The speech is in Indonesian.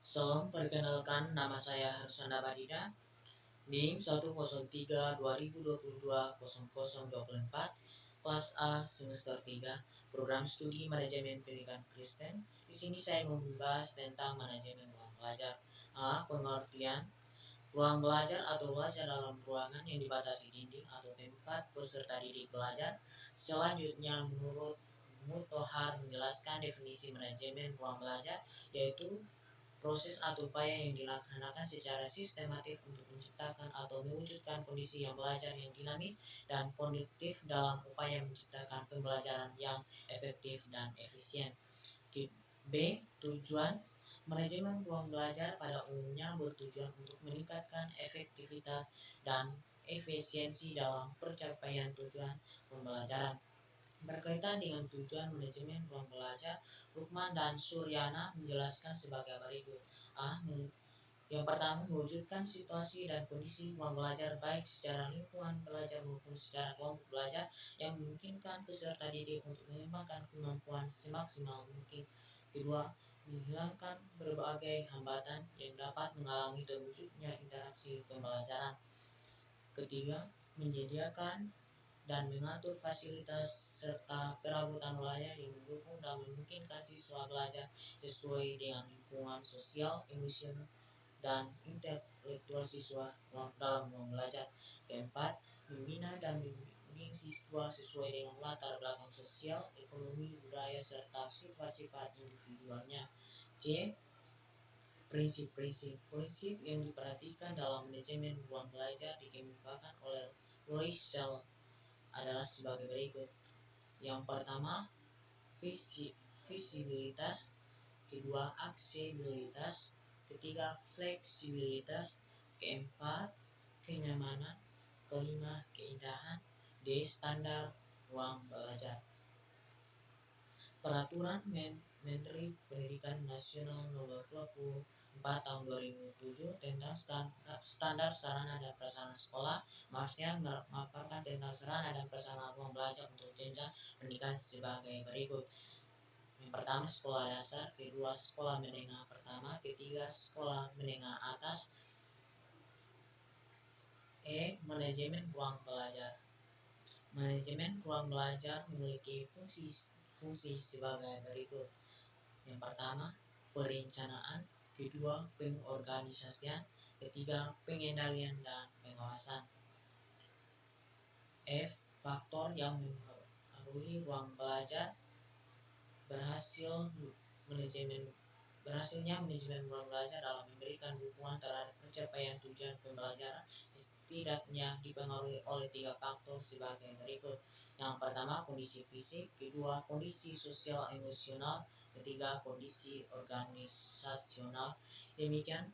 Salam, perkenalkan nama saya Harsanda Badida, NIM 103 2022 0024, kelas A semester 3, program studi manajemen pendidikan Kristen. Di sini saya membahas tentang manajemen ruang belajar. A. Pengertian ruang belajar atau belajar dalam ruangan yang dibatasi dinding atau tempat peserta didik belajar. Selanjutnya, menurut Mutohar menjelaskan definisi manajemen ruang belajar, yaitu proses atau upaya yang dilaksanakan secara sistematif untuk menciptakan atau mewujudkan kondisi yang belajar yang dinamis dan konduktif dalam upaya menciptakan pembelajaran yang efektif dan efisien. B. Tujuan manajemen ruang belajar pada umumnya bertujuan untuk meningkatkan efektivitas dan efisiensi dalam pencapaian tujuan pembelajaran. Berkaitan dengan tujuan manajemen ruang belajar, Lukman dan Suryana menjelaskan sebagai berikut. A. Yang pertama, mewujudkan situasi dan kondisi ruang belajar baik secara lingkungan belajar maupun secara kelompok belajar yang memungkinkan peserta didik untuk mengembangkan kemampuan semaksimal mungkin. Kedua, menghilangkan berbagai hambatan yang dapat menghalangi terwujudnya interaksi pembelajaran. Ketiga, menyediakan dan mengatur fasilitas serta perabotan belajar yang mendukung dan memungkinkan siswa belajar sesuai dengan lingkungan sosial, emosional, dan intelektual siswa dalam ruang belajar. Keempat, membina dan membimbing siswa sesuai dengan latar belakang sosial, ekonomi, budaya, serta sifat-sifat individualnya. C. Prinsip yang diperhatikan dalam manajemen ruang belajar dikemukakan oleh Lois Sell adalah sebagai berikut. Yang pertama, visibilitas. Kedua, aksesibilitas. Ketiga, fleksibilitas. Keempat, kenyamanan. Kelima, keindahan. D. Standar ruang belajar. Peraturan Menteri Pendidikan Nasional Nomor 24 Tahun 2007 tentang standar sarana dan prasarana sekolah, maksudnya memaparkan tentang sarana dan prasarana ruang belajar untuk jenjang pendidikan sebagai berikut. Yang pertama, sekolah dasar. Kedua, sekolah menengah pertama. Ketiga, sekolah menengah atas. E. Manajemen ruang belajar. Manajemen ruang belajar memiliki fungsi sebagai berikut. Yang pertama, perencanaan. Kedua, pengorganisasian. Ketiga, pengendalian dan pengawasan. F. Faktor yang mempengaruhi ruang belajar. Berhasilnya manajemen ruang belajar dalam memberikan dukungan terhadap pencapaian tujuan pembelajaran setidaknya dipengaruhi oleh 3 faktor sebagai berikut. Yang pertama, kondisi fisik. Kedua, kondisi sosial emosional. Ketiga, kondisi organisasional. Demikian